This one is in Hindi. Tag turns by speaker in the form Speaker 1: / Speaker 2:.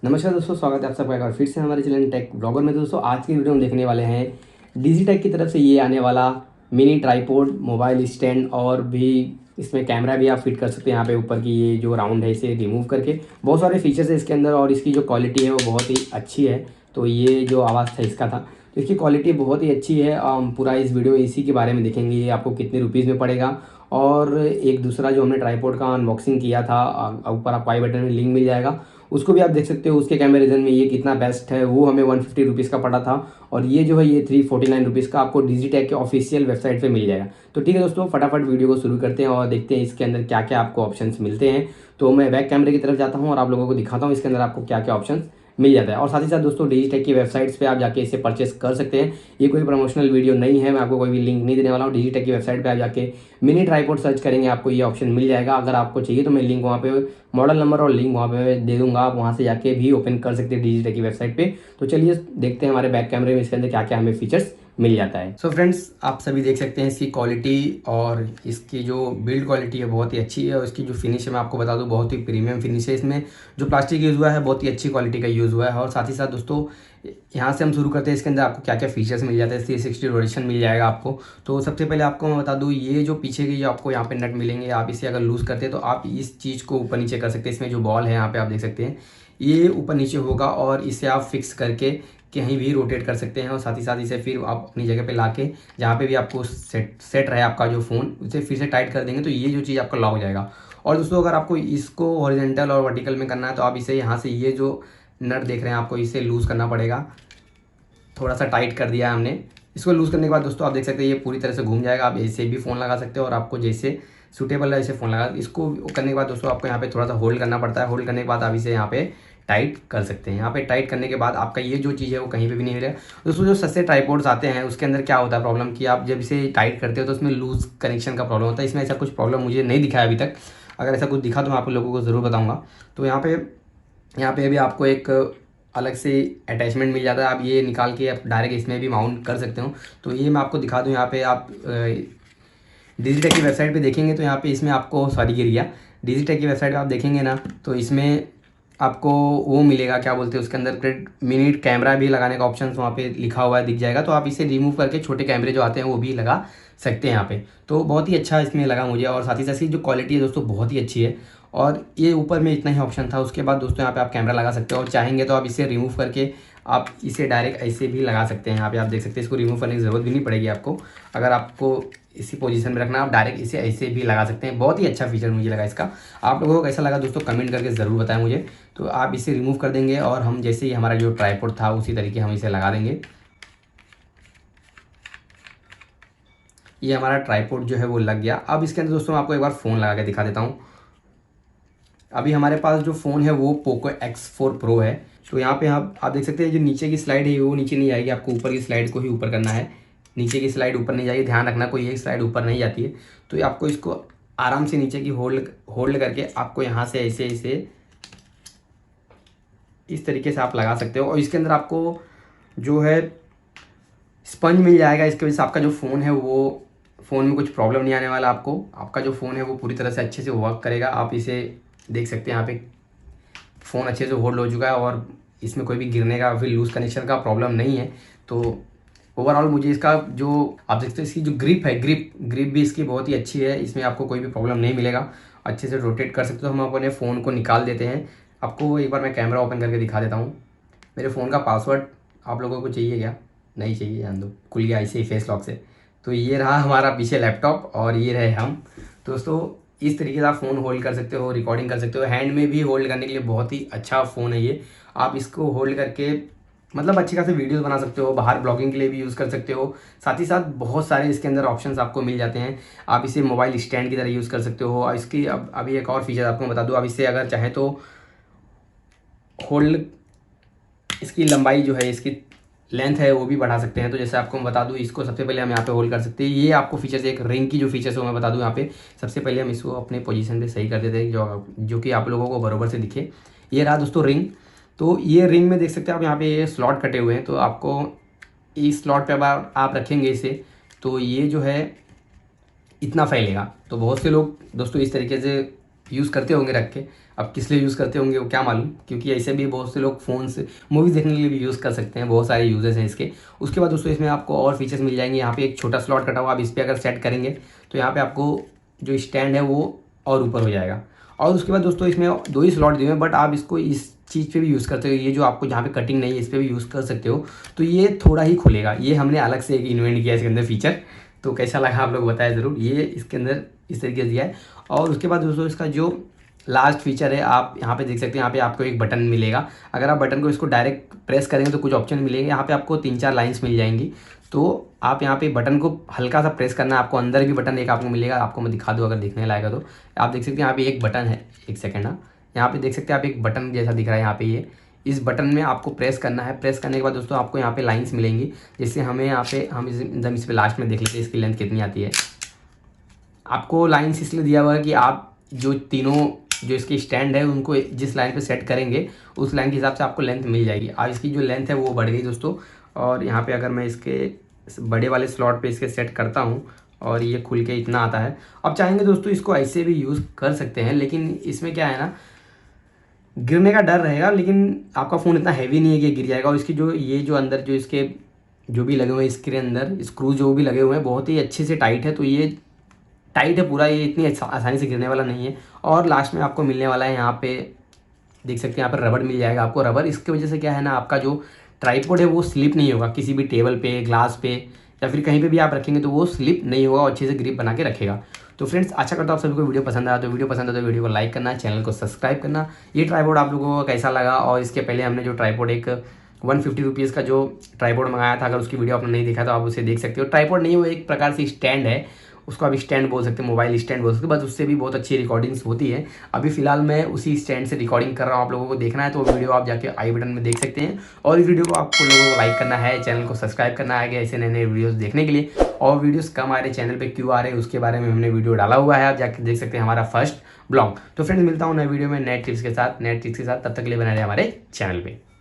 Speaker 1: नमस्कार दोस्तों, स्वागत है आप सबका एक बार फिर से हमारे चैनल टेक ब्लॉगर में। दोस्तों आज की वीडियो में देखने वाले हैं डिजिटेक की तरफ से ये आने वाला मिनी ट्राइपॉड मोबाइल स्टैंड, और भी इसमें कैमरा भी आप फिट कर सकते हैं। यहाँ पे ऊपर की ये जो राउंड है इसे रिमूव करके बहुत सारे फीचर्स है इसके अंदर, और इसकी जो क्वालिटी है वो बहुत ही अच्छी है। तो ये जो आवाज़ था इसका था, तो इसकी क्वालिटी बहुत ही अच्छी है। पूरा इस वीडियो में इसी के बारे में देखेंगे, ये आपको कितने रुपीज़ में पड़ेगा। और एक दूसरा जो हमने ट्राइपॉड का अनबॉक्सिंग किया था, ऊपर आपको आई बटन में लिंक मिल जाएगा, उसको भी आप देख सकते हो। उसके कंपैरिजन में ये कितना बेस्ट है, वो हमें 150 रुपीज़ का पड़ा था, और ये जो है ये 349 रुपीज़ का आपको डिजिटेक के ऑफिशियल वेबसाइट पे मिल जाएगा। तो ठीक है दोस्तों, फटाफट वीडियो को शुरू करते हैं और देखते हैं इसके अंदर क्या क्या आपको ऑप्शंस मिलते हैं। तो मैं बैक कैमरे की तरफ जाता हूँ और आप लोगों को दिखाता हूँ इसके अंदर आपको क्या क्या ऑप्शन मिल जाता है। और साथ ही साथ दोस्तों डिजिटेक की वेबसाइट्स पे आप जाके इसे परचेस कर सकते हैं। ये कोई प्रमोशनल वीडियो नहीं है, मैं आपको कोई भी लिंक नहीं देने वाला हूँ। डिजिटेक की वेबसाइट पे आप जाके मिनी ट्राइपॉड सर्च करेंगे, आपको ये ऑप्शन मिल जाएगा। अगर आपको चाहिए तो मैं लिंक वहाँ पे, मॉडल नंबर और लिंक वहाँ पे दे दूंगा, आप वहाँ से जाके भी ओपन कर सकते हैं डिजिटेक की वेबसाइट पे। तो चलिए देखते हैं हमारे बैक कैमरे में इसके अंदर क्या क्या हमें फीचर्स मिल जाता है। सो फ्रेंड्स, आप सभी देख सकते हैं इसकी क्वालिटी, और इसकी जो बिल्ड क्वालिटी है बहुत ही अच्छी है, और इसकी जो फिनिश है मैं आपको बता दूं बहुत ही प्रीमियम फिनिश है। इसमें जो प्लास्टिक यूज़ हुआ है बहुत ही अच्छी क्वालिटी का यूज़ हुआ है। और साथ ही साथ दोस्तों यहाँ से हम शुरू करते हैं, इसके अंदर आपको क्या क्या फीचर्स मिल जाते हैं। 360 रोटेशन मिल जाएगा आपको। तो सबसे पहले आपको मैं बता दूँ, ये जो पीछे की जो आपको यहाँ पे नट मिलेंगे, आप इसे अगर लूज़ करते हैं तो आप इस चीज़ को ऊपर नीचे कर सकते हैं। इसमें जो बॉल है यहाँ पे आप देख सकते हैं, ये ऊपर नीचे होगा, और इसे आप फिक्स करके कहीं भी रोटेट कर सकते हैं। और साथ ही साथ इसे फिर आप अपनी जगह पे लाके जहाँ पे भी आपको सेट रहे आपका जो फ़ोन, उसे फिर से टाइट कर देंगे तो ये जो चीज़ आपका लॉक हो जाएगा। और दोस्तों अगर आपको इसको हॉरिजॉन्टल और वर्टिकल में करना है तो आप इसे यहाँ से ये जो नट देख रहे हैं आपको इसे लूज़ करना पड़ेगा। थोड़ा सा टाइट कर दिया है हमने। इसको लूज़ करने के बाद दोस्तों आप देख सकते हैं ये पूरी तरह से घूम जाएगा। आप ऐसे भी फ़ोन लगा सकते हो, और आपको जैसे सूटेबल है ऐसे फ़ोन लगा। इसको करने के बाद दोस्तों आपको यहाँ पे थोड़ा सा होल्ड करना पड़ता है। होल्ड करने के बाद आप इसे यहाँ पे टाइट कर सकते हैं। यहाँ पे टाइट करने के बाद आपका ये जो चीज़ है वो कहीं पे भी नहीं हिलेगा। दोस्तों जो सस्ते ट्राइपॉड्स आते हैं उसके अंदर क्या होता है प्रॉब्लम, कि आप जब इसे टाइट करते हो तो उसमें लूज़ कनेक्शन का प्रॉब्लम होता है। इसमें ऐसा कुछ प्रॉब्लम मुझे नहीं दिखा है अभी तक। अगर ऐसा कुछ दिखा तो मैं आप लोगों को ज़रूर बताऊँगा। तो यहाँ पे अभी आपको एक अलग से अटैचमेंट मिल जाता है। आप ये निकाल के आप डायरेक्ट इसमें भी माउंट कर सकते हो। तो ये मैं आपको दिखा दूँ, यहाँ पे आप डिजिटेक की वेबसाइट पे देखेंगे तो यहाँ पे इसमें आपको सॉरी गिर गया। डिजिटेक की वेबसाइट पे आप देखेंगे ना, तो इसमें आपको वो मिलेगा, क्या बोलते हैं उसके अंदर मिनी कैमरा भी लगाने का ऑप्शन वहाँ पे लिखा हुआ है, दिख जाएगा। तो आप इसे रिमूव करके छोटे कैमरे जो आते हैं वो भी लगा सकते हैं यहाँ पे। तो बहुत ही अच्छा इसमें लगा मुझे। और साथ ही साथ इसकी जो क्वालिटी है दोस्तों बहुत ही अच्छी है। और ये ऊपर में इतना ही ऑप्शन था। उसके बाद दोस्तों यहाँ पे आप कैमरा लगा सकते हो, और चाहेंगे तो आप इसे रिमूव करके आप इसे डायरेक्ट ऐसे भी लगा सकते हैं। यहाँ पे आप देख सकते हैं, इसको रिमूव करने की ज़रूरत भी नहीं पड़ेगी आपको। अगर आपको इसी पोजीशन में रखना, आप डायरेक्ट इसे ऐसे भी लगा सकते हैं। बहुत ही अच्छा फीचर मुझे लगा इसका। आप लोगों को कैसा लगा दोस्तों कमेंट करके ज़रूर बताएं मुझे। तो आप इसे रिमूव कर देंगे, और हम जैसे ही हमारा जो ट्राइपॉड था उसी तरीके हम इसे लगा देंगे। ये हमारा ट्राइपॉड जो है वो लग गया। अब इसके अंदर दोस्तों मैं आपको एक बार फ़ोन लगा के दिखा देता हूँ। अभी हमारे पास जो फ़ोन है वो पोको X4 Pro है। तो यहाँ पे आप देख सकते हैं जो नीचे की स्लाइड है वो नीचे नहीं आएगी, आपको ऊपर की स्लाइड को ही ऊपर करना है। नीचे की स्लाइड ऊपर नहीं जाएगी, ध्यान रखना कोई एक स्लाइड ऊपर नहीं जाती है। तो आपको इसको आराम से नीचे की होल्ड होल्ड करके आपको यहाँ से ऐसे ऐसे इस तरीके से आप लगा सकते हो। और इसके अंदर आपको जो है स्पंज मिल जाएगा। इसकी वजह से आपका जो फ़ोन है वो फ़ोन में कुछ प्रॉब्लम नहीं आने वाला आपको। आपका जो फ़ोन है वो पूरी तरह से अच्छे से वर्क करेगा। आप इसे देख सकते हैं, यहाँ पे फ़ोन अच्छे से होल्ड हो चुका है, और इसमें कोई भी गिरने का फिर लूज़ कनेक्शन का प्रॉब्लम नहीं है। तो ओवरऑल मुझे इसका जो आप देखते हैं इसकी जो ग्रिप है, ग्रिप भी इसकी बहुत ही अच्छी है। इसमें आपको कोई भी प्रॉब्लम नहीं मिलेगा। अच्छे से रोटेट कर सकते हो। हम अपने फ़ोन को निकाल देते हैं। आपको एक बार मैं कैमरा ओपन करके दिखा देता हूँ। मेरे फ़ोन का पासवर्ड आप लोगों को चाहिए क्या? नहीं चाहिए, जान दो, खुल गया ऐसे ही फेस लॉक से। तो ये रहा हमारा पीछे लैपटॉप, और ये रहे हम। दोस्तों इस तरीके से आप फ़ोन होल्ड कर सकते हो, रिकॉर्डिंग कर सकते हो। हैंड में भी होल्ड करने के लिए बहुत ही अच्छा फ़ोन है ये। आप इसको होल्ड करके मतलब अच्छी खासी वीडियोस बना सकते हो, बाहर ब्लॉगिंग के लिए भी यूज़ कर सकते हो। साथ ही साथ बहुत सारे इसके अंदर ऑप्शंस आपको मिल जाते हैं। आप इसे मोबाइल स्टैंड की तरह यूज़ कर सकते हो। और इसकी अभी एक और फीचर आपको बता दूँ, आप इसे अगर चाहें तो होल्ड, इसकी लंबाई जो है, इसकी लेंथ है वो भी बढ़ा सकते हैं। तो जैसे आपको मैं बता दूं, इसको सबसे पहले हम यहाँ पे होल्ड कर सकते हैं। ये आपको फीचर्स, एक रिंग की जो फीचर्स है वो मैं बता दूं। यहाँ पे सबसे पहले हम इसको अपने पोजीशन पे सही कर देते हैं, जो कि आप लोगों को बराबर से दिखे। ये रहा दोस्तों रिंग। तो ये रिंग में देख सकते हैं आप, यहाँ पे ये स्लॉट कटे हुए हैं। तो आपको इस स्लॉट पे अब आप रखेंगे इसे, तो ये जो है इतना फैलेगा। तो बहुत से लोग दोस्तों इस तरीके से यूज़ करते होंगे रख के। अब किस लिए यूज़ करते होंगे वो क्या मालूम, क्योंकि ऐसे भी बहुत से लोग फ़ोन से मूवीज़ देखने के लिए भी यूज़ कर सकते हैं, बहुत सारे यूजेस हैं इसके। उसके बाद दोस्तों इसमें आपको और फीचर्स मिल जाएंगे। यहाँ पे एक छोटा स्लॉट कटा हुआ, आप इस पर अगर सेट करेंगे तो यहाँ पे आपको जो स्टैंड है वो और ऊपर हो जाएगा। और उसके बाद दोस्तों इसमें 2 ही स्लॉट दिए हैं, बट आप इसको इस चीज़ पे भी यूज़ करते हो, ये जो आपको जहाँ पे कटिंग नहीं है इस पर भी यूज़ कर सकते हो। तो ये थोड़ा ही खुलेगा, ये हमने अलग से एक इन्वेंट किया इसके अंदर फीचर। तो कैसा लगा आप लोग बताया ज़रूर, ये इसके अंदर इस तरीके से दिया है। और उसके बाद दोस्तों इसका जो लास्ट फीचर है, आप यहाँ पे देख सकते हैं, यहाँ पे आपको एक बटन मिलेगा। अगर आप बटन को इसको डायरेक्ट प्रेस करेंगे तो कुछ ऑप्शन मिलेंगे, यहाँ पे आपको 3-4 लाइन्स मिल जाएंगी। तो आप यहाँ पे बटन को हल्का सा प्रेस करना है, आपको अंदर भी बटन एक आपको मिलेगा, आपको मैं दिखा दूँ अगर देखने लायक है तो। आप देख सकते हैं यहाँ पे एक बटन है, एक सेकेंड ना, यहाँ पे देख सकते हैं आप एक बटन जैसा दिख रहा है यहाँ पे, ये इस बटन में आपको प्रेस करना है। प्रेस करने के बाद दोस्तों आपको यहाँ पे लाइंस मिलेंगी, जैसे हमें यहाँ पे हम इस पे लास्ट में देख लेते हैं इसकी लेंथ कितनी आती है। आपको लाइंस इसलिए दिया हुआ है कि आप जो तीनों जो इसकी स्टैंड है उनको जिस लाइन पे सेट करेंगे उस लाइन के हिसाब से आपको लेंथ मिल जाएगी। अब इसकी जो लेंथ है वो बढ़ गई दोस्तों। और यहाँ पे अगर मैं इसके बड़े वाले स्लॉट पे इसके सेट करता हूँ और ये खुल के इतना आता है। अब चाहेंगे दोस्तों इसको ऐसे भी यूज़ कर सकते हैं, लेकिन इसमें क्या है ना, गिरने का डर रहेगा, लेकिन आपका फ़ोन इतना हैवी नहीं है कि गिर जाएगा। और इसकी जो ये जो अंदर जो इसके जो भी लगे हुए हैं इसके अंदर स्क्रू जो भी लगे हुए हैं बहुत ही अच्छे से टाइट है, तो ये टाइट है पूरा, ये इतनी आसानी से गिरने वाला नहीं है। और लास्ट में आपको मिलने वाला है यहाँ पे देख सकते हैं, यहाँ पर रबड़ मिल जाएगा आपको। रबड़ इसकी वजह से क्या है ना, आपका जो ट्राइपॉड है वो स्लिप नहीं होगा किसी भी टेबल पे, ग्लास पे या फिर कहीं पे भी आप रखेंगे तो वो स्लिप नहीं होगा और अच्छे से ग्रिप बना के रखेगा। तो फ्रेंड्स आशा करता हूँ आप सभी को वीडियो पसंद आया, तो वीडियो पसंद है तो वीडियो को लाइक करना, चैनल को सब्सक्राइब करना। ये ट्राइपॉड आप लोगों को कैसा लगा, और इसके पहले हमने जो ट्राइपॉड एक 150 रुपीज़ का जो ट्राइपॉड मंगाया था, अगर उसकी वीडियो आपने नहीं देखा तो आप उसे देख सकते हो। ट्राइपॉड नहीं, वो एक प्रकार से स्टैंड है, उसको आप स्टैंड बोल सकते हैं, मोबाइल स्टैंड बोल सकते हैं, बस उससे भी बहुत अच्छी रिकॉर्डिंग्स होती है। अभी फिलहाल मैं उसी स्टैंड से रिकॉर्डिंग कर रहा हूँ, आप लोगों को देखना है तो वो वीडियो आप जाके आई बटन में देख सकते हैं। और इस वीडियो को आपको लोगों को लाइक करना है, चैनल को सब्सक्राइब करना है ऐसे नए नए वीडियोज़ देखने के लिए। और वीडियोज़ कम आ रहे चैनल पर क्यों आ रहे हैं उसके बारे में हमने वीडियो डाला हुआ है, आप जाके देख सकते हैं हमारा फर्स्ट ब्लॉग। तो फ्रेंड्स मिलता हूँ नए वीडियो में नए टिप्स के साथ, तब तक के लिए बना रहे हमारे चैनल पर।